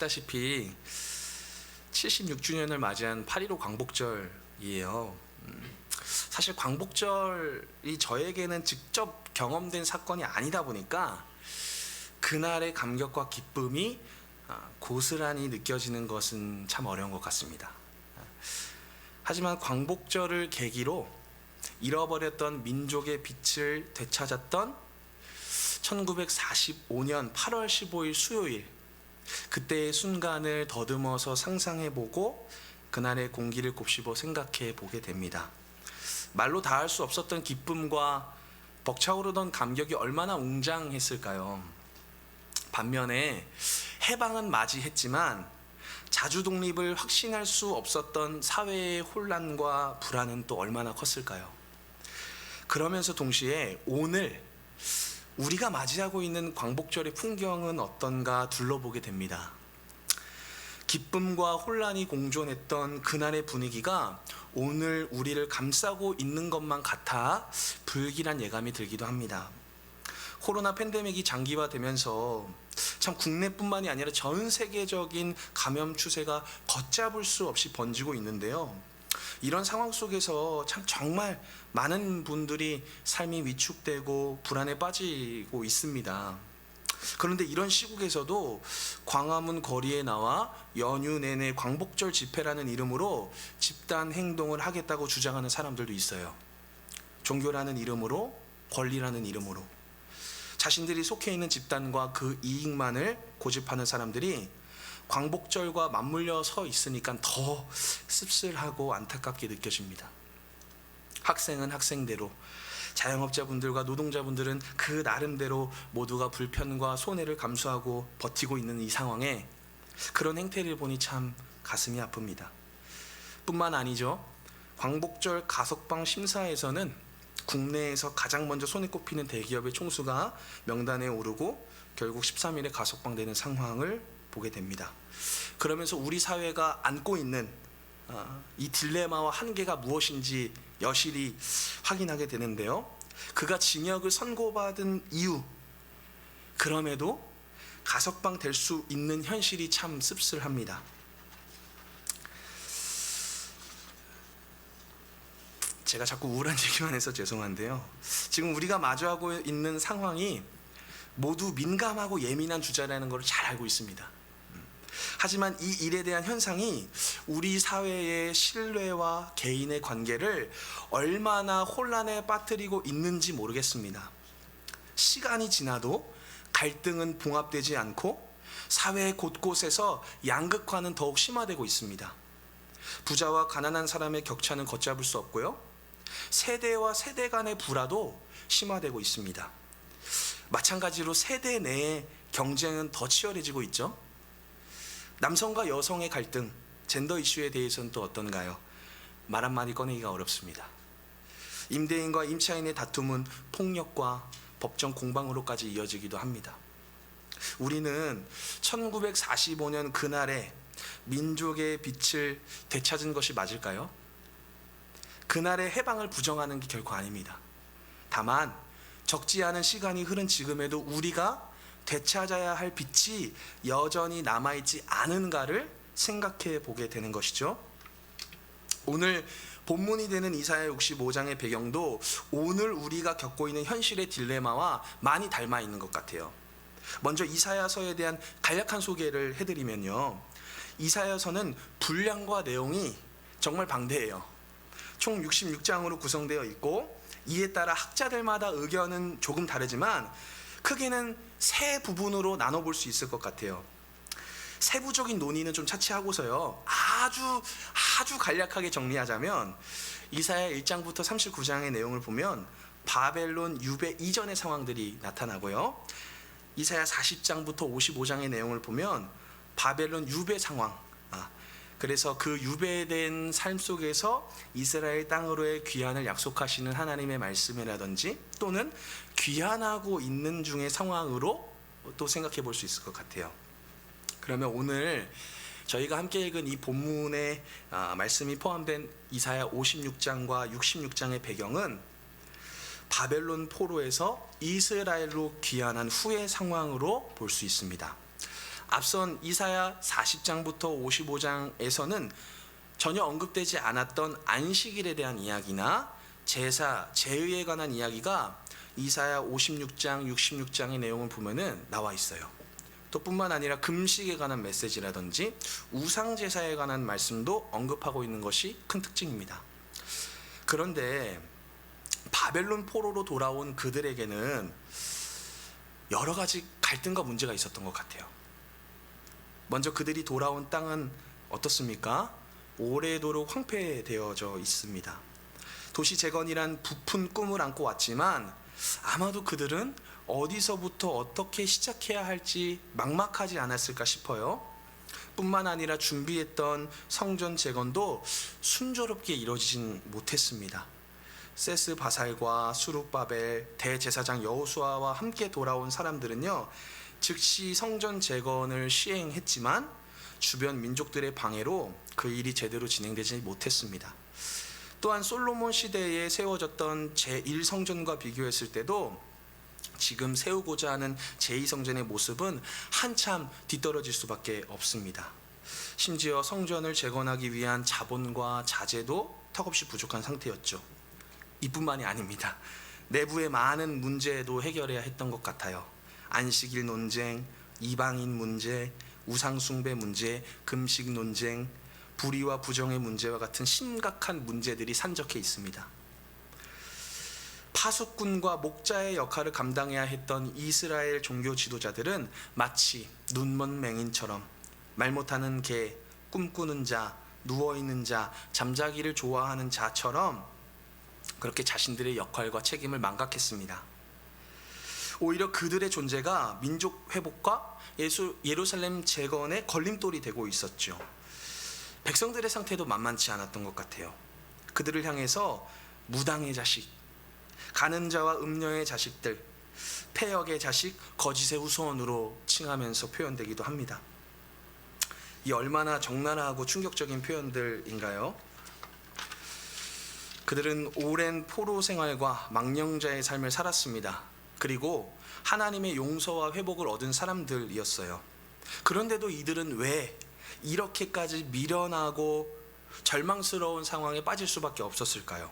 다시피 76주년을 맞이한 8.15 광복절이에요. 사실 광복절이 저에게는 직접 경험된 사건이 아니다 보니까 그날의 감격과 기쁨이 고스란히 느껴지는 것은 참 어려운 것 같습니다. 하지만 광복절을 계기로 잃어버렸던 민족의 빛을 되찾았던 1945년 8월 15일 수요일, 그때의 순간을 더듬어서 상상해보고 그날의 공기를 곱씹어 생각해 보게 됩니다. 말로 다 할 수 없었던 기쁨과 벅차오르던 감격이 얼마나 웅장했을까요? 반면에 해방은 맞이했지만 자주 독립을 확신할 수 없었던 사회의 혼란과 불안은 또 얼마나 컸을까요? 그러면서 동시에 오늘 우리가 맞이하고 있는 광복절의 풍경은 어떤가 둘러보게 됩니다. 기쁨과 혼란이 공존했던 그날의 분위기가 오늘 우리를 감싸고 있는 것만 같아 불길한 예감이 들기도 합니다. 코로나 팬데믹이 장기화되면서 참 국내뿐만이 아니라 전 세계적인 감염 추세가 걷잡을 수 없이 번지고 있는데요. 이런 상황 속에서 참 정말 많은 분들이 삶이 위축되고 불안에 빠지고 있습니다. 그런데 이런 시국에서도 광화문 거리에 나와 연휴 내내 광복절 집회라는 이름으로 집단 행동을 하겠다고 주장하는 사람들도 있어요. 종교라는 이름으로, 권리라는 이름으로 자신들이 속해 있는 집단과 그 이익만을 고집하는 사람들이 광복절과 맞물려 서 있으니까 더 씁쓸하고 안타깝게 느껴집니다. 학생은 학생대로, 자영업자분들과 노동자분들은 그 나름대로 모두가 불편과 손해를 감수하고 버티고 있는 이 상황에 그런 행태를 보니 참 가슴이 아픕니다. 뿐만 아니죠. 광복절 가석방 심사에서는 국내에서 가장 먼저 손에 꼽히는 대기업의 총수가 명단에 오르고 결국 13일에 가석방되는 상황을 보게 됩니다. 그러면서 우리 사회가 안고 있는 이 딜레마와 한계가 무엇인지 여실히 확인하게 되는데요. 그가 징역을 선고받은 이유, 그럼에도 가석방 될 수 있는 현실이 참 씁쓸합니다. 제가 자꾸 우울한 얘기만 해서 죄송한데요. 지금 우리가 마주하고 있는 상황이 모두 민감하고 예민한 주제라는 걸 잘 알고 있습니다. 하지만 이 일에 대한 현상이 우리 사회의 신뢰와 개인의 관계를 얼마나 혼란에 빠뜨리고 있는지 모르겠습니다. 시간이 지나도 갈등은 봉합되지 않고 사회 곳곳에서 양극화는 더욱 심화되고 있습니다. 부자와 가난한 사람의 격차는 걷잡을 수 없고요. 세대와 세대 간의 불화도 심화되고 있습니다. 마찬가지로 세대 내의 경쟁은 더 치열해지고 있죠. 남성과 여성의 갈등, 젠더 이슈에 대해서는 또 어떤가요? 말 한마디 꺼내기가 어렵습니다. 임대인과 임차인의 다툼은 폭력과 법정 공방으로까지 이어지기도 합니다. 우리는 1945년 그날에 민족의 빛을 되찾은 것이 맞을까요? 그날의 해방을 부정하는 게 결코 아닙니다. 다만 적지 않은 시간이 흐른 지금에도 우리가 되찾아야 할 빛이 여전히 남아있지 않은가를 생각해 보게 되는 것이죠. 오늘 본문이 되는 이사야 65장의 배경도 오늘 우리가 겪고 있는 현실의 딜레마와 많이 닮아 있는 것 같아요. 먼저 이사야서에 대한 간략한 소개를 해드리면요. 이사야서는 분량과 내용이 정말 방대해요. 총 66장으로 구성되어 있고 이에 따라 학자들마다 의견은 조금 다르지만 크게는 세 부분으로 나눠볼 수 있을 것 같아요. 세부적인 논의는 좀 차치하고서요. 아주 간략하게 정리하자면 이사야 1장부터 39장의 내용을 보면 바벨론 유배 이전의 상황들이 나타나고요. 이사야 40장부터 55장의 내용을 보면 바벨론 유배 상황, 그래서 그 유배된 삶 속에서 이스라엘 땅으로의 귀환을 약속하시는 하나님의 말씀이라든지 또는 귀환하고 있는 중의 상황으로 또 생각해 볼 수 있을 것 같아요. 그러면 오늘 저희가 함께 읽은 이 본문의 말씀이 포함된 이사야 56장과 66장의 배경은 바벨론 포로에서 이스라엘로 귀환한 후의 상황으로 볼 수 있습니다. 앞선 이사야 40장부터 55장에서는 전혀 언급되지 않았던 안식일에 대한 이야기나 제사, 제의에 관한 이야기가 이사야 56장, 66장의 내용을 보면은 나와 있어요. 또 뿐만 아니라 금식에 관한 메시지라든지 우상 제사에 관한 말씀도 언급하고 있는 것이 큰 특징입니다. 그런데 바벨론 포로로 돌아온 그들에게는 여러 가지 갈등과 문제가 있었던 것 같아요. 먼저 그들이 돌아온 땅은 어떻습니까? 오래도록 황폐되어져 있습니다. 도시 재건이란 부푼 꿈을 안고 왔지만 아마도 그들은 어디서부터 어떻게 시작해야 할지 막막하지 않았을까 싶어요. 뿐만 아니라 준비했던 성전 재건도 순조롭게 이루어지진 못했습니다. 세스 바살과 수룹바벨, 대제사장 여호수아와 함께 돌아온 사람들은요, 즉시 성전 재건을 시행했지만 주변 민족들의 방해로 그 일이 제대로 진행되지 못했습니다. 또한 솔로몬 시대에 세워졌던 제1성전과 비교했을 때도 지금 세우고자 하는 제2성전의 모습은 한참 뒤떨어질 수밖에 없습니다. 심지어 성전을 재건하기 위한 자본과 자재도 턱없이 부족한 상태였죠. 이뿐만이 아닙니다. 내부의 많은 문제도 해결해야 했던 것 같아요. 안식일 논쟁, 이방인 문제, 우상숭배 문제, 금식 논쟁, 불의와 부정의 문제와 같은 심각한 문제들이 산적해 있습니다. 파수꾼과 목자의 역할을 감당해야 했던 이스라엘 종교 지도자들은 마치 눈먼 맹인처럼 말 못하는 개, 꿈꾸는 자, 누워있는 자, 잠자기를 좋아하는 자처럼 그렇게 자신들의 역할과 책임을 망각했습니다. 오히려 그들의 존재가 민족 회복과 예루살렘 재건의 걸림돌이 되고 있었죠. 백성들의 상태도 만만치 않았던 것 같아요. 그들을 향해서 무당의 자식, 가는 자와 음녀의 자식들, 폐역의 자식, 거짓의 후손으로 칭하면서 표현되기도 합니다. 이 얼마나 적나라하고 충격적인 표현들인가요? 그들은 오랜 포로 생활과 망령자의 삶을 살았습니다. 그리고 하나님의 용서와 회복을 얻은 사람들이었어요. 그런데도 이들은 왜 이렇게까지 미련하고 절망스러운 상황에 빠질 수밖에 없었을까요?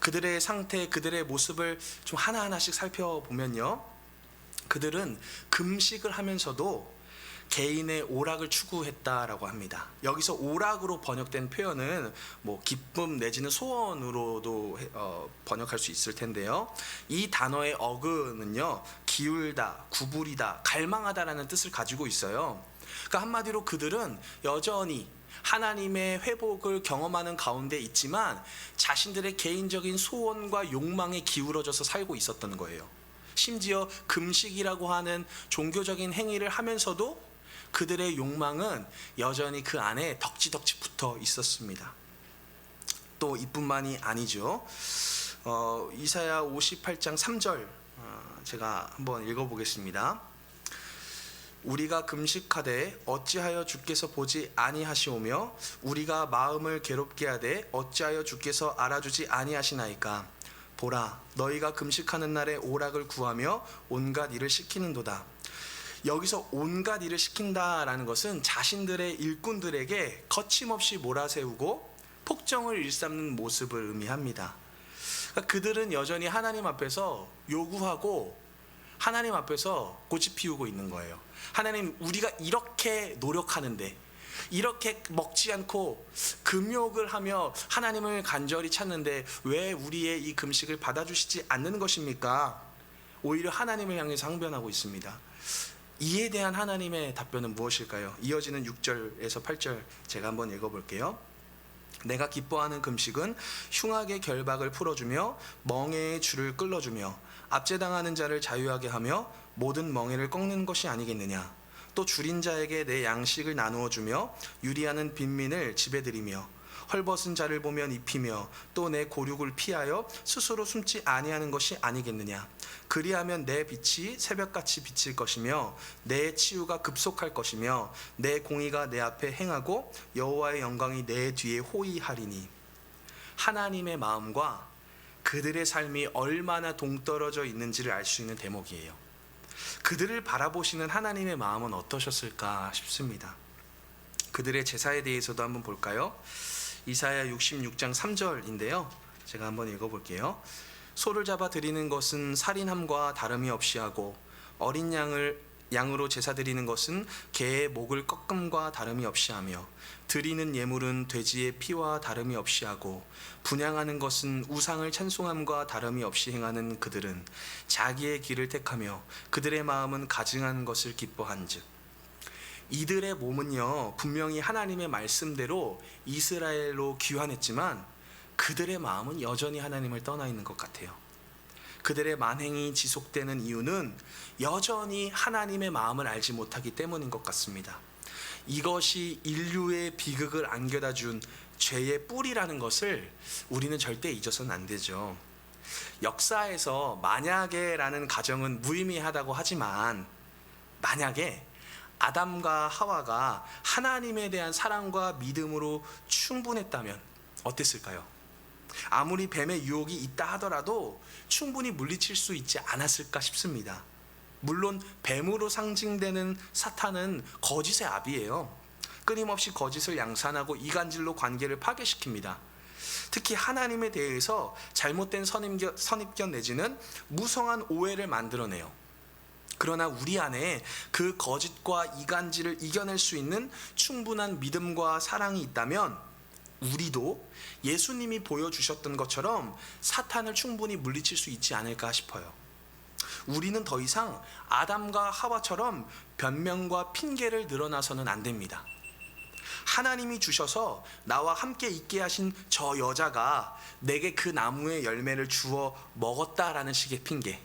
그들의 상태, 그들의 모습을 좀 하나하나씩 살펴보면요, 그들은 금식을 하면서도 개인의 오락을 추구했다라고 합니다. 여기서 오락으로 번역된 표현은 기쁨 내지는 소원으로도 번역할 수 있을 텐데요. 이 단어의 어근은요, 기울다, 구부리다, 갈망하다라는 뜻을 가지고 있어요. 그러니까 한마디로 그들은 여전히 하나님의 회복을 경험하는 가운데 있지만 자신들의 개인적인 소원과 욕망에 기울어져서 살고 있었던 거예요. 심지어 금식이라고 하는 종교적인 행위를 하면서도 그들의 욕망은 여전히 그 안에 덕지덕지 붙어 있었습니다. 또 이뿐만이 아니죠. 이사야 58장 3절 제가 한번 읽어보겠습니다. 우리가 금식하되 어찌하여 주께서 보지 아니하시오며 우리가 마음을 괴롭게 하되 어찌하여 주께서 알아주지 아니하시나이까. 보라, 너희가 금식하는 날에 오락을 구하며 온갖 일을 시키는도다. 여기서 온갖 일을 시킨다라는 것은 자신들의 일꾼들에게 거침없이 몰아세우고 폭정을 일삼는 모습을 의미합니다. 그러니까 그들은 여전히 하나님 앞에서 요구하고 하나님 앞에서 고집 피우고 있는 거예요. 하나님, 우리가 이렇게 노력하는데, 이렇게 먹지 않고 금욕을 하며 하나님을 간절히 찾는데 왜 우리의 이 금식을 받아주시지 않는 것입니까? 오히려 하나님을 향해서 항변하고 있습니다. 이에 대한 하나님의 답변은 무엇일까요? 이어지는 6절에서 8절 제가 한번 읽어볼게요. 내가 기뻐하는 금식은 흉악의 결박을 풀어주며 멍에의 줄을 끌어주며 압제당하는 자를 자유하게 하며 모든 멍에를 꺾는 것이 아니겠느냐. 또 줄인 자에게 내 양식을 나누어 주며 유리하는 빈민을 집에 들이며 헐벗은 자를 보면 입히며 또 내 고륙을 피하여 스스로 숨지 아니하는 것이 아니겠느냐. 그리하면 내 빛이 새벽같이 비칠 것이며 내 치유가 급속할 것이며 내 공의가 내 앞에 행하고 여호와의 영광이 내 뒤에 호위하리니. 하나님의 마음과 그들의 삶이 얼마나 동떨어져 있는지를 알 수 있는 대목이에요. 그들을 바라보시는 하나님의 마음은 어떠셨을까 싶습니다. 그들의 제사에 대해서도 한번 볼까요? 이사야 66장 3절인데요. 제가 한번 읽어볼게요. 소를 잡아 드리는 것은 살인함과 다름이 없이 하고 어린 양으로 제사 드리는 것은 개의 목을 꺾음과 다름이 없이 하며 드리는 예물은 돼지의 피와 다름이 없이 하고 분향하는 것은 우상을 찬송함과 다름이 없이 행하는 그들은 자기의 길을 택하며 그들의 마음은 가증한 것을 기뻐한즉 이들의 몸은요 분명히 하나님의 말씀대로 이스라엘로 귀환했지만 그들의 마음은 여전히 하나님을 떠나 있는 것 같아요. 그들의 만행이 지속되는 이유는 여전히 하나님의 마음을 알지 못하기 때문인 것 같습니다. 이것이 인류의 비극을 안겨다 준 죄의 뿌리라는 것을 우리는 절대 잊어서는 안 되죠. 역사에서 만약에라는 가정은 무의미하다고 하지만 만약에 아담과 하와가 하나님에 대한 사랑과 믿음으로 충분했다면 어땠을까요? 아무리 뱀의 유혹이 있다 하더라도 충분히 물리칠 수 있지 않았을까 싶습니다. 물론 뱀으로 상징되는 사탄은 거짓의 아비예요. 끊임없이 거짓을 양산하고 이간질로 관계를 파괴시킵니다. 특히 하나님에 대해서 잘못된 선입견 내지는 무성한 오해를 만들어내요. 그러나 우리 안에 그 거짓과 이간질을 이겨낼 수 있는 충분한 믿음과 사랑이 있다면 우리도 예수님이 보여주셨던 것처럼 사탄을 충분히 물리칠 수 있지 않을까 싶어요. 우리는 더 이상 아담과 하와처럼 변명과 핑계를 늘어나서는 안 됩니다. 하나님이 주셔서 나와 함께 있게 하신 저 여자가 내게 그 나무의 열매를 주어 먹었다라는 식의 핑계,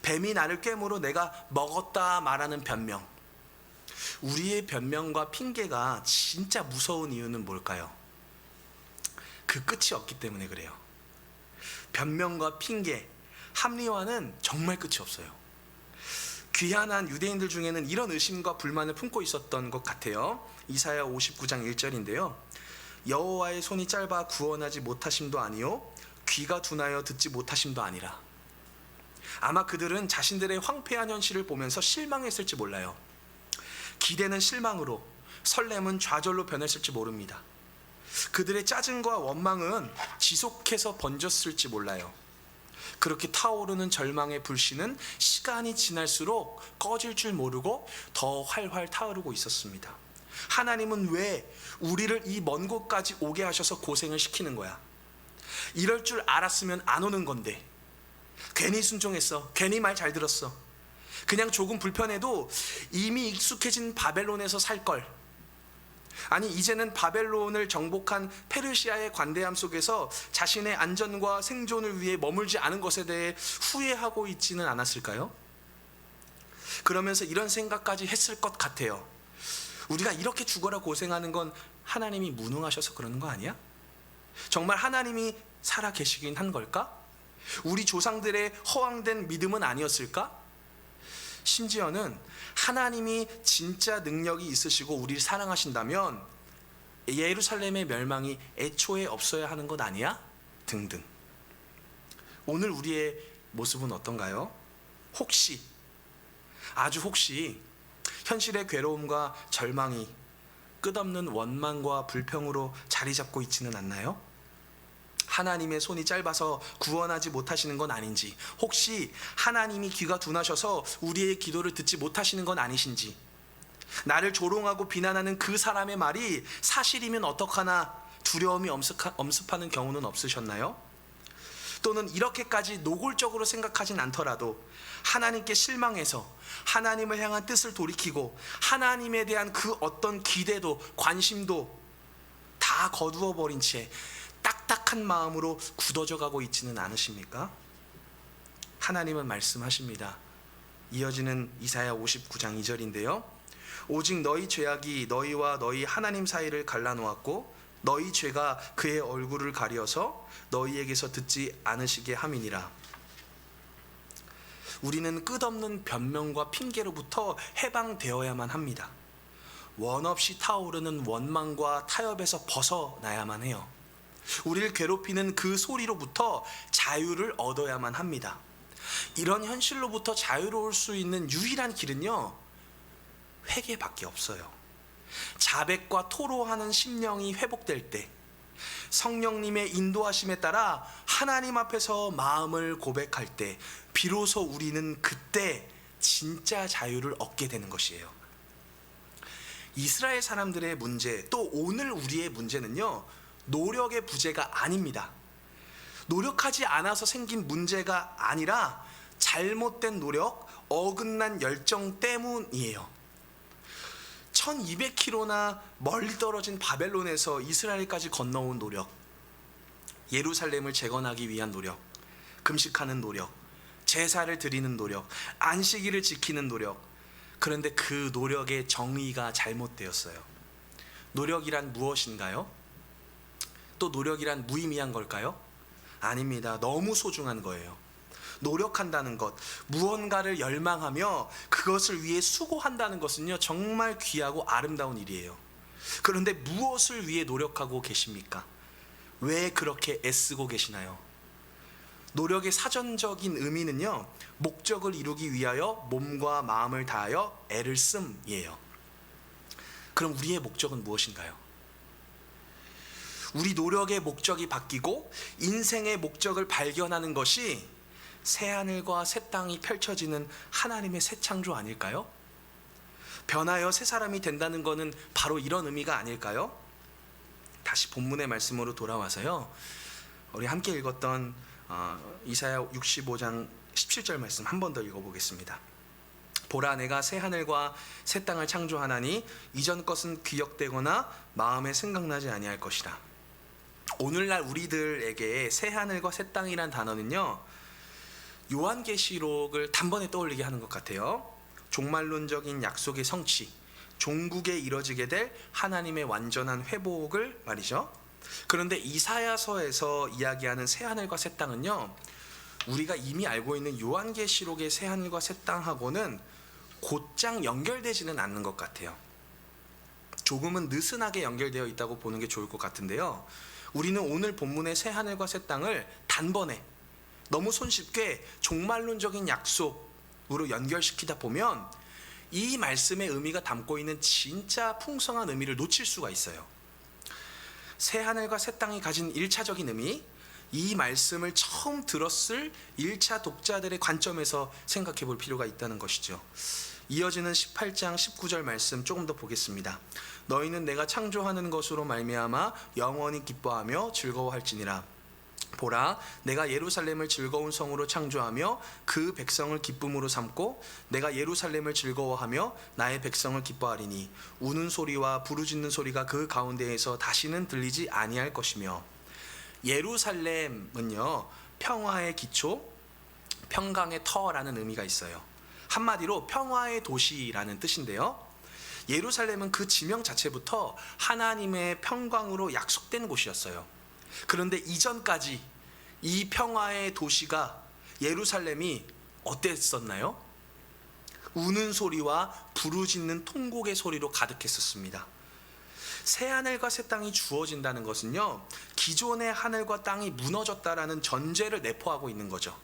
뱀이 나를 꿰물어 내가 먹었다 말하는 변명, 우리의 변명과 핑계가 진짜 무서운 이유는 뭘까요? 그 끝이 없기 때문에 그래요. 변명과 핑계, 합리화는 정말 끝이 없어요. 귀환한 유대인들 중에는 이런 의심과 불만을 품고 있었던 것 같아요. 이사야 59장 1절인데요. 여호와의 손이 짧아 구원하지 못하심도 아니요 귀가 둔하여 듣지 못하심도 아니라. 아마 그들은 자신들의 황폐한 현실을 보면서 실망했을지 몰라요. 기대는 실망으로, 설렘은 좌절로 변했을지 모릅니다. 그들의 짜증과 원망은 지속해서 번졌을지 몰라요. 그렇게 타오르는 절망의 불씨는 시간이 지날수록 꺼질 줄 모르고 더 활활 타오르고 있었습니다. 하나님은 왜 우리를 이 먼 곳까지 오게 하셔서 고생을 시키는 거야? 이럴 줄 알았으면 안 오는 건데. 괜히 순종했어. 괜히 말 잘 들었어. 그냥 조금 불편해도 이미 익숙해진 바벨론에서 살 걸. 아니 이제는 바벨론을 정복한 페르시아의 관대함 속에서 자신의 안전과 생존을 위해 머물지 않은 것에 대해 후회하고 있지는 않았을까요? 그러면서 이런 생각까지 했을 것 같아요. 우리가 이렇게 죽어라 고생하는 건 하나님이 무능하셔서 그러는 거 아니야? 정말 하나님이 살아 계시긴 한 걸까? 우리 조상들의 허황된 믿음은 아니었을까? 심지어는 하나님이 진짜 능력이 있으시고 우리를 사랑하신다면 예루살렘의 멸망이 애초에 없어야 하는 것 아니야? 등등. 오늘 우리의 모습은 어떤가요? 혹시, 아주 혹시 현실의 괴로움과 절망이 끝없는 원망과 불평으로 자리 잡고 있지는 않나요? 하나님의 손이 짧아서 구원하지 못하시는 건 아닌지, 혹시 하나님이 귀가 둔하셔서 우리의 기도를 듣지 못하시는 건 아니신지, 나를 조롱하고 비난하는 그 사람의 말이 사실이면 어떡하나 두려움이 엄습하는 경우는 없으셨나요? 또는 이렇게까지 노골적으로 생각하진 않더라도 하나님께 실망해서 하나님을 향한 뜻을 돌이키고 하나님에 대한 그 어떤 기대도 관심도 다 거두어 버린 채 딱딱한 마음으로 굳어져 가고 있지는 않으십니까? 하나님은 말씀하십니다. 이어지는 이사야 59장 2절인데요. 오직 너희 죄악이 너희와 너희 하나님 사이를 갈라놓았고 너희 죄가 그의 얼굴을 가려서 너희에게서 듣지 않으시게 함이니라. 우리는 끝없는 변명과 핑계로부터 해방되어야만 합니다. 원 없이 타오르는 원망과 타협에서 벗어나야만 해요. 우리를 괴롭히는 그 소리로부터 자유를 얻어야만 합니다. 이런 현실로부터 자유로울 수 있는 유일한 길은요, 회개밖에 없어요. 자백과 토로하는 심령이 회복될 때, 성령님의 인도하심에 따라 하나님 앞에서 마음을 고백할 때, 비로소 우리는 그때 진짜 자유를 얻게 되는 것이에요. 이스라엘 사람들의 문제, 또 오늘 우리의 문제는요, 노력의 부재가 아닙니다. 노력하지 않아서 생긴 문제가 아니라 잘못된 노력, 어긋난 열정 때문이에요. 1200km나 멀리 떨어진 바벨론에서 이스라엘까지 건너온 노력, 예루살렘을 재건하기 위한 노력, 금식하는 노력, 제사를 드리는 노력, 안식일을 지키는 노력. 그런데 그 노력의 정의가 잘못되었어요. 노력이란 무엇인가요? 또 노력이란 무의미한 걸까요? 아닙니다. 너무 소중한 거예요. 노력한다는 것, 무언가를 열망하며 그것을 위해 수고한다는 것은요, 정말 귀하고 아름다운 일이에요. 그런데 무엇을 위해 노력하고 계십니까? 왜 그렇게 애쓰고 계시나요? 노력의 사전적인 의미는요, 목적을 이루기 위하여 몸과 마음을 다하여 애를 씀이에요. 그럼 우리의 목적은 무엇인가요? 우리 노력의 목적이 바뀌고 인생의 목적을 발견하는 것이 새하늘과 새 땅이 펼쳐지는 하나님의 새 창조 아닐까요? 변하여 새 사람이 된다는 것은 바로 이런 의미가 아닐까요? 다시 본문의 말씀으로 돌아와서요, 우리 함께 읽었던 이사야 65장 17절 말씀 한 번 더 읽어보겠습니다. 보라, 내가 새 하늘과 새 땅을 창조하나니 이전 것은 기억되거나 마음에 생각나지 아니할 것이라. 오늘날 우리들에게 새 하늘과 새 땅이란 단어는요, 요한계시록을 단번에 떠올리게 하는 것 같아요. 종말론적인 약속의 성취, 종국에 이뤄지게 될 하나님의 완전한 회복을 말이죠. 그런데 이사야서에서 이야기하는 새 하늘과 새 땅은요, 우리가 이미 알고 있는 요한계시록의 새 하늘과 새 땅하고는 곧장 연결되지는 않는 것 같아요. 조금은 느슨하게 연결되어 있다고 보는 게 좋을 것 같은데요, 우리는 오늘 본문의 새 하늘과 새 땅을 단번에 너무 손쉽게 종말론적인 약속으로 연결시키다 보면 이 말씀의 의미가 담고 있는 진짜 풍성한 의미를 놓칠 수가 있어요. 새 하늘과 새 땅이 가진 1차적인 의미, 이 말씀을 처음 들었을 1차 독자들의 관점에서 생각해 볼 필요가 있다는 것이죠. 이어지는 18장 19절 말씀 조금 더 보겠습니다. 너희는 내가 창조하는 것으로 말미암아 영원히 기뻐하며 즐거워할지니라. 보라, 내가 예루살렘을 즐거운 성으로 창조하며 그 백성을 기쁨으로 삼고 내가 예루살렘을 즐거워하며 나의 백성을 기뻐하리니 우는 소리와 부르짖는 소리가 그 가운데에서 다시는 들리지 아니할 것이며. 예루살렘은요, 평화의 기초, 평강의 터라는 의미가 있어요. 한마디로 평화의 도시라는 뜻인데요, 예루살렘은 그 지명 자체부터 하나님의 평강으로 약속된 곳이었어요. 그런데 이전까지 이 평화의 도시가, 예루살렘이 어땠었나요? 우는 소리와 부르짖는 통곡의 소리로 가득했었습니다. 새 하늘과 새 땅이 주어진다는 것은요, 기존의 하늘과 땅이 무너졌다라는 전제를 내포하고 있는 거죠.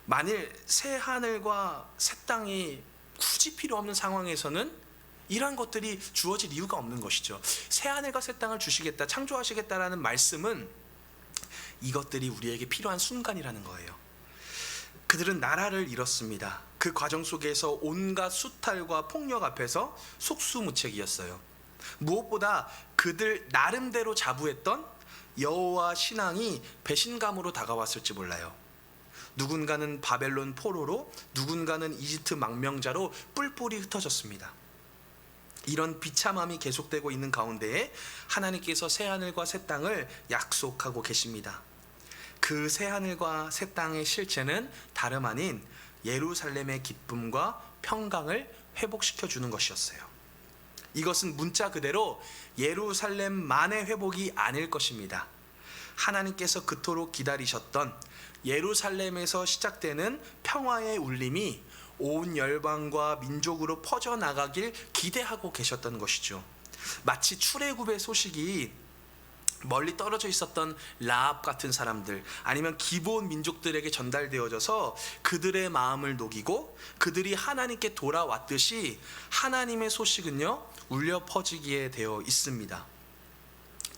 만일 새 하늘과 새 땅이 굳이 필요 없는 상황에서는 이러한 것들이 주어질 이유가 없는 것이죠. 새 하늘과 새 땅을 주시겠다, 창조하시겠다라는 말씀은 이것들이 우리에게 필요한 순간이라는 거예요. 그들은 나라를 잃었습니다. 그 과정 속에서 온갖 수탈과 폭력 앞에서 속수무책이었어요. 무엇보다 그들 나름대로 자부했던 여호와 신앙이 배신감으로 다가왔을지 몰라요. 누군가는 바벨론 포로로, 누군가는 이집트 망명자로 뿔뿔이 흩어졌습니다. 이런 비참함이 계속되고 있는 가운데에 하나님께서 새하늘과 새 땅을 약속하고 계십니다. 그 새하늘과 새 땅의 실체는 다름 아닌 예루살렘의 기쁨과 평강을 회복시켜 주는 것이었어요. 이것은 문자 그대로 예루살렘만의 회복이 아닐 것입니다. 하나님께서 그토록 기다리셨던 예루살렘에서 시작되는 평화의 울림이 온 열방과 민족으로 퍼져나가길 기대하고 계셨던 것이죠. 마치 출애굽의 소식이 멀리 떨어져 있었던 라합 같은 사람들, 아니면 기브온 민족들에게 전달되어져서 그들의 마음을 녹이고 그들이 하나님께 돌아왔듯이 하나님의 소식은요 울려 퍼지게 되어 있습니다.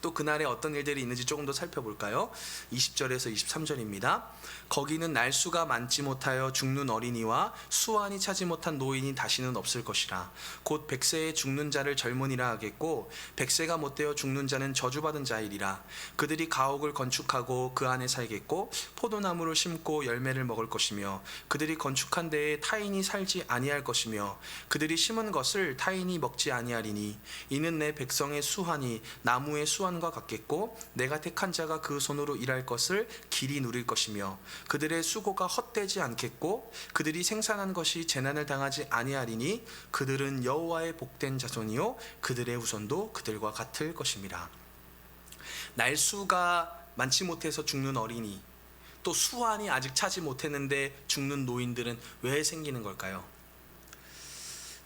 또 그날에 어떤 일들이 있는지 조금 더 살펴볼까요? 20절에서 23절입니다. 거기는 날수가 많지 못하여 죽는 어린이와 수완이 차지 못한 노인이 다시는 없을 것이라. 곧 100세에 죽는 자를 젊은이라 하겠고 100세가 못되어 죽는 자는 저주받은 자이리라. 그들이 가옥을 건축하고 그 안에 살겠고 포도나무를 심고 열매를 먹을 것이며 그들이 건축한 데에 타인이 살지 아니할 것이며 그들이 심은 것을 타인이 먹지 아니하리니 이는 내 백성의 수완이 나무의 수완과 같겠고 내가 택한 자가 그 손으로 일할 것을 길이 누릴 것이며 그들의 수고가 헛되지 않겠고 그들이 생산한 것이 재난을 당하지 아니하리니 그들은 여호와의 복된 자손이요 그들의 후손도 그들과 같을 것임이라. 날수가 많지 못해서 죽는 어린이, 또 수완이 아직 차지 못했는데 죽는 노인들은 왜 생기는 걸까요?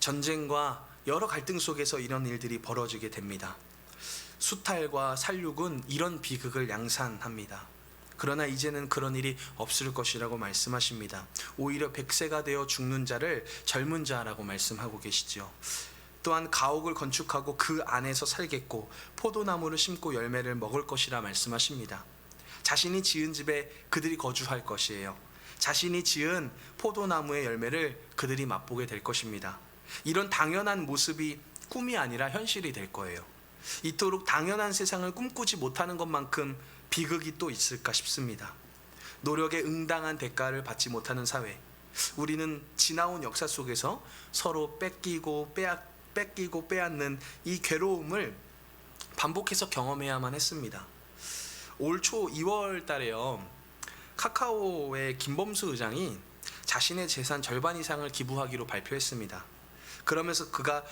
전쟁과 여러 갈등 속에서 이런 일들이 벌어지게 됩니다. 수탈과 살육은 이런 비극을 양산합니다. 그러나 이제는 그런 일이 없을 것이라고 말씀하십니다. 오히려 100세가 되어 죽는 자를 젊은 자라고 말씀하고 계시죠. 또한 가옥을 건축하고 그 안에서 살겠고 포도나무를 심고 열매를 먹을 것이라 말씀하십니다. 자신이 지은 집에 그들이 거주할 것이에요. 자신이 지은 포도나무의 열매를 그들이 맛보게 될 것입니다. 이런 당연한 모습이 꿈이 아니라 현실이 될 거예요. 이토록 당연한 세상을 꿈꾸지 못하는 것만큼 비극이 또 있을까 싶습니다. 노력에 응당한 대가를 받지 못하는 사회, 우리는 지나온 역사 속에서 서로 뺏기고 빼앗는 이 괴로움을 반복해서 경험해야만 했습니다. 올 초 2월 달에요, 카카오의 김범수 의장이 자신의 재산 절반 이상을 기부하기로 발표했습니다. 그러면서 그가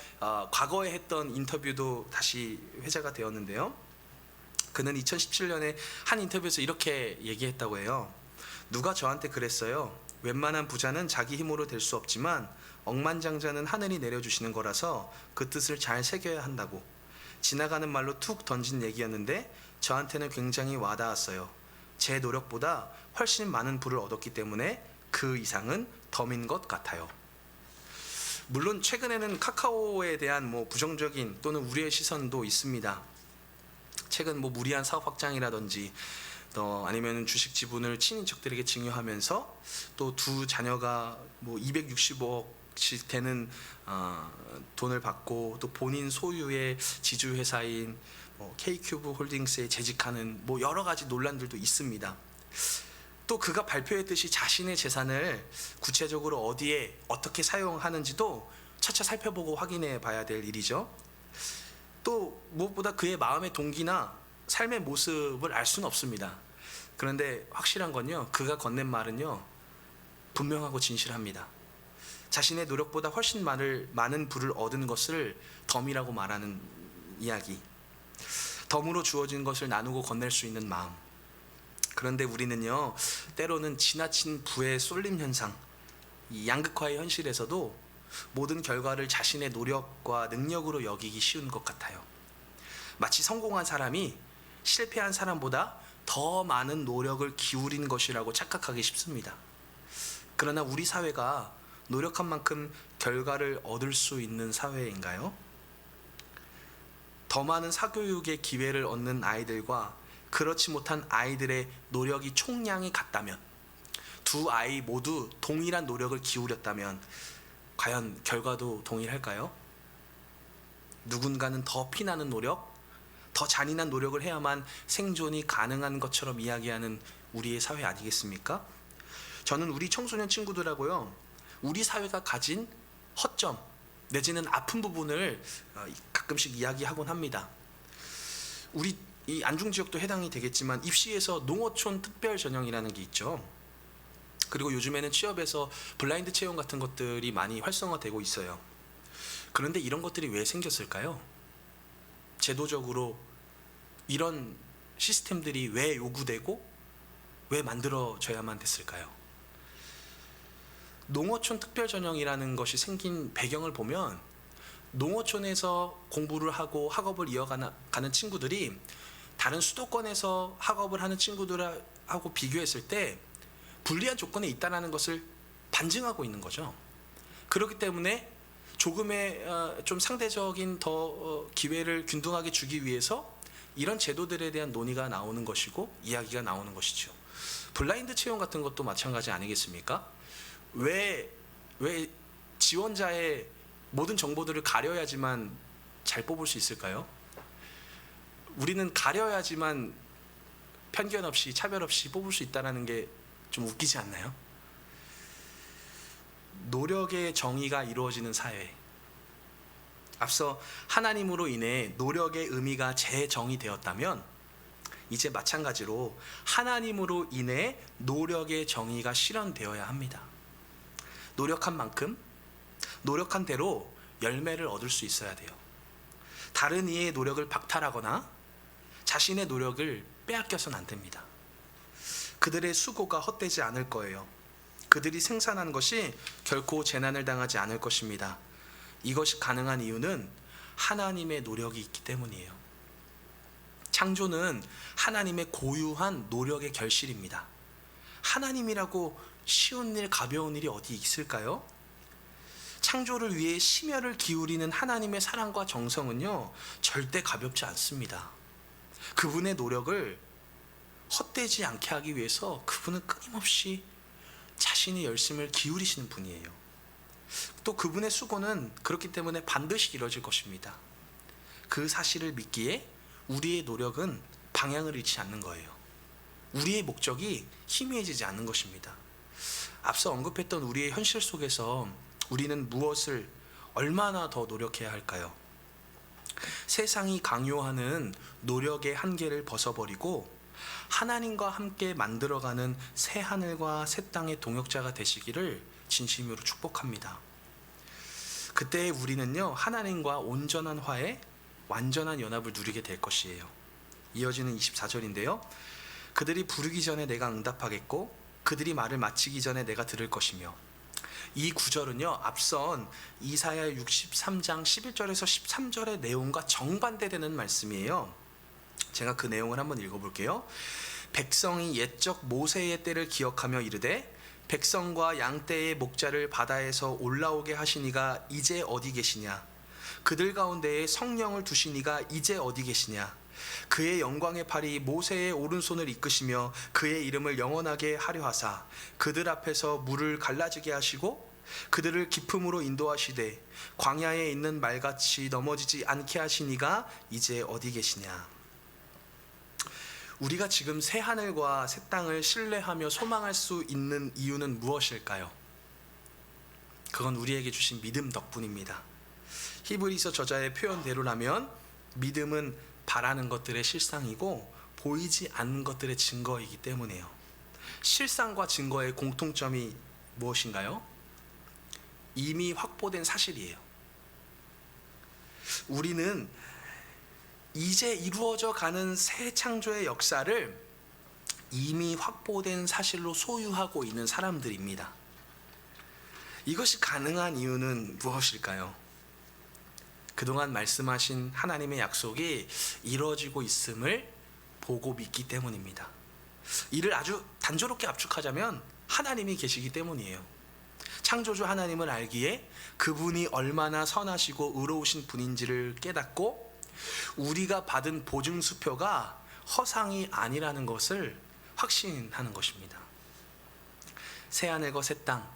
과거에 했던 인터뷰도 다시 회자가 되었는데요. 그는 2017년에 한 인터뷰에서 이렇게 얘기했다고 해요. 누가 저한테 그랬어요. 웬만한 부자는 자기 힘으로 될 수 없지만 억만장자는 하늘이 내려주시는 거라서 그 뜻을 잘 새겨야 한다고. 지나가는 말로 툭 던진 얘기였는데 저한테는 굉장히 와닿았어요. 제 노력보다 훨씬 많은 부를 얻었기 때문에 그 이상은 덤인 것 같아요. 물론 최근에는 카카오에 대한 부정적인 또는 우려의 시선도 있습니다. 최근 무리한 사업 확장이라든지 또 아니면 주식 지분을 친인척들에게 증여하면서 또 두 자녀가 265억씩 되는 돈을 받고 또 본인 소유의 지주 회사인 K큐브 홀딩스에 재직하는 여러 가지 논란들도 있습니다. 또 그가 발표했듯이 자신의 재산을 구체적으로 어디에 어떻게 사용하는지도 차차 살펴보고 확인해 봐야 될 일이죠. 또 무엇보다 그의 마음의 동기나 삶의 모습을 알 수는 없습니다. 그런데 확실한 건요, 그가 건넨 말은요 분명하고 진실합니다. 자신의 노력보다 훨씬 많은 부를 얻은 것을 덤이라고 말하는 이야기, 덤으로 주어진 것을 나누고 건넬 수 있는 마음. 그런데 우리는요, 때로는 지나친 부의 쏠림 현상, 이 양극화의 현실에서도 모든 결과를 자신의 노력과 능력으로 여기기 쉬운 것 같아요. 마치 성공한 사람이 실패한 사람보다 더 많은 노력을 기울인 것이라고 착각하기 쉽습니다. 그러나 우리 사회가 노력한 만큼 결과를 얻을 수 있는 사회인가요? 더 많은 사교육의 기회를 얻는 아이들과 그렇지 못한 아이들의 노력이 총량이 같다면, 두 아이 모두 동일한 노력을 기울였다면 과연 결과도 동일할까요? 누군가는 더 피나는 노력, 더 잔인한 노력을 해야만 생존이 가능한 것처럼 이야기하는 우리의 사회 아니겠습니까? 저는 우리 청소년 친구들하고요, 우리 사회가 가진 허점 내지는 아픈 부분을 가끔씩 이야기하곤 합니다. 우리 이 안중 지역도 해당이 되겠지만 입시에서 농어촌 특별 전형이라는 게 있죠. 그리고 요즘에는 취업에서 블라인드 채용 같은 것들이 많이 활성화되고 있어요. 그런데 이런 것들이 왜 생겼을까요? 제도적으로 이런 시스템들이 왜 요구되고 왜 만들어져야만 됐을까요? 농어촌 특별 전형이라는 것이 생긴 배경을 보면 농어촌에서 공부를 하고 학업을 이어가는 친구들이 다른 수도권에서 학업을 하는 친구들하고 비교했을 때 불리한 조건에 있다는 것을 반증하고 있는 거죠. 그렇기 때문에 조금의 좀 상대적인 더 기회를 균등하게 주기 위해서 이런 제도들에 대한 논의가 나오는 것이고 이야기가 나오는 것이죠. 블라인드 채용 같은 것도 마찬가지 아니겠습니까? 왜 지원자의 모든 정보들을 가려야지만 잘 뽑을 수 있을까요? 우리는 가려야지만 편견 없이 차별 없이 뽑을 수 있다는 게 좀 웃기지 않나요? 노력의 정의가 이루어지는 사회. 앞서 하나님으로 인해 노력의 의미가 재정의되었다면 이제 마찬가지로 하나님으로 인해 노력의 정의가 실현되어야 합니다. 노력한 만큼 노력한 대로 열매를 얻을 수 있어야 돼요. 다른 이의 노력을 박탈하거나 자신의 노력을 빼앗겨서는 안 됩니다. 그들의 수고가 헛되지 않을 거예요. 그들이 생산한 것이 결코 재난을 당하지 않을 것입니다. 이것이 가능한 이유는 하나님의 노력이 있기 때문이에요. 창조는 하나님의 고유한 노력의 결실입니다. 하나님이라고 쉬운 일, 가벼운 일이 어디 있을까요? 창조를 위해 심혈을 기울이는 하나님의 사랑과 정성은요, 절대 가볍지 않습니다. 그분의 노력을 헛되지 않게 하기 위해서 그분은 끊임없이 자신의 열심을 기울이시는 분이에요. 또 그분의 수고는 그렇기 때문에 반드시 이루어질 것입니다. 그 사실을 믿기에 우리의 노력은 방향을 잃지 않는 거예요. 우리의 목적이 희미해지지 않는 것입니다. 앞서 언급했던 우리의 현실 속에서 우리는 무엇을 얼마나 더 노력해야 할까요? 세상이 강요하는 노력의 한계를 벗어버리고 하나님과 함께 만들어가는 새 하늘과 새 땅의 동역자가 되시기를 진심으로 축복합니다. 그때 우리는요, 하나님과 온전한 화해, 완전한 연합을 누리게 될 것이에요. 이어지는 24절인데요. 그들이 부르기 전에 내가 응답하겠고 그들이 말을 마치기 전에 내가 들을 것이며. 이 구절은요, 앞선 이사야 63장 11절에서 13절의 내용과 정반대되는 말씀이에요. 제가 그 내용을 한번 읽어볼게요. 백성이 옛적 모세의 때를 기억하며 이르되 백성과 양떼의 목자를 바다에서 올라오게 하시니가 이제 어디 계시냐? 그들 가운데에 성령을 두시니가 이제 어디 계시냐? 그의 영광의 팔이 모세의 오른손을 이끄시며 그의 이름을 영원하게 하려 하사 그들 앞에서 물을 갈라지게 하시고 그들을 깊음으로 인도하시되 광야에 있는 말같이 넘어지지 않게 하시니가 이제 어디 계시냐? 우리가 지금 새 하늘과 새 땅을 신뢰하며 소망할 수 있는 이유는 무엇일까요? 그건 우리에게 주신 믿음 덕분입니다. 히브리서 저자의 표현대로라면 믿음은 바라는 것들의 실상이고 보이지 않는 것들의 증거이기 때문이에요. 실상과 증거의 공통점이 무엇인가요? 이미 확보된 사실이에요. 우리는 이제 이루어져 가는 새 창조의 역사를 이미 확보된 사실로 소유하고 있는 사람들입니다. 이것이 가능한 이유는 무엇일까요? 그동안 말씀하신 하나님의 약속이 이루어지고 있음을 보고 믿기 때문입니다. 이를 아주 단조롭게 압축하자면 하나님이 계시기 때문이에요. 창조주 하나님을 알기에 그분이 얼마나 선하시고 의로우신 분인지를 깨닫고 우리가 받은 보증수표가 허상이 아니라는 것을 확신하는 것입니다. 새하늘과 새 땅,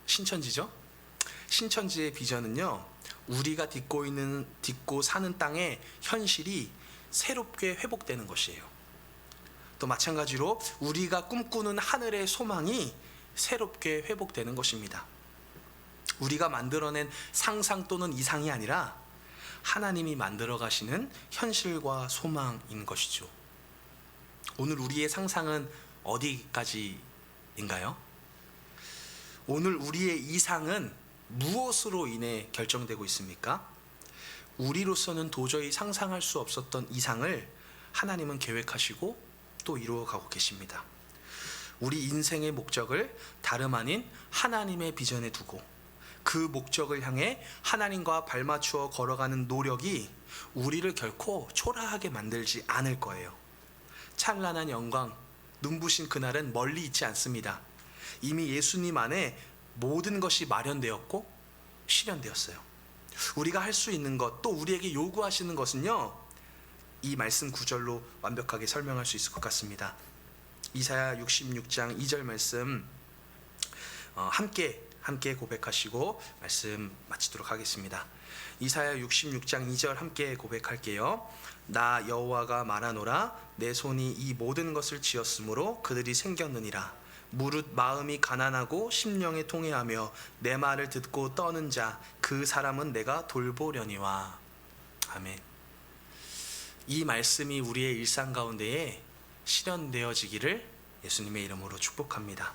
신천지죠? 신천지의 비전은요, 우리가 딛고 사는 땅의 현실이 새롭게 회복되는 것이에요. 또 마찬가지로 우리가 꿈꾸는 하늘의 소망이 새롭게 회복되는 것입니다. 우리가 만들어낸 상상 또는 이상이 아니라 하나님이 만들어 가시는 현실과 소망인 것이죠. 오늘 우리의 상상은 어디까지인가요? 오늘 우리의 이상은 무엇으로 인해 결정되고 있습니까? 우리로서는 도저히 상상할 수 없었던 이상을 하나님은 계획하시고 또 이루어가고 계십니다. 우리 인생의 목적을 다름 아닌 하나님의 비전에 두고 그 목적을 향해 하나님과 발맞추어 걸어가는 노력이 우리를 결코 초라하게 만들지 않을 거예요. 찬란한 영광, 눈부신 그날은 멀리 있지 않습니다. 이미 예수님 안에 모든 것이 마련되었고 실현되었어요. 우리가 할 수 있는 것, 또 우리에게 요구하시는 것은요, 이 말씀 구절로 완벽하게 설명할 수 있을 것 같습니다. 이사야 66장 2절 말씀 함께 고백하시고 말씀 마치도록 하겠습니다. 이사야 66장 2절 함께 고백할게요. 나 여호와가 말하노라. 내 손이 이 모든 것을 지었으므로 그들이 생겼느니라. 무릇 마음이 가난하고 심령에 통회하며 내 말을 듣고 떠는 자, 그 사람은 내가 돌보려니와. 아멘. 이 말씀이 우리의 일상 가운데에 실현되어지기를 예수님의 이름으로 축복합니다.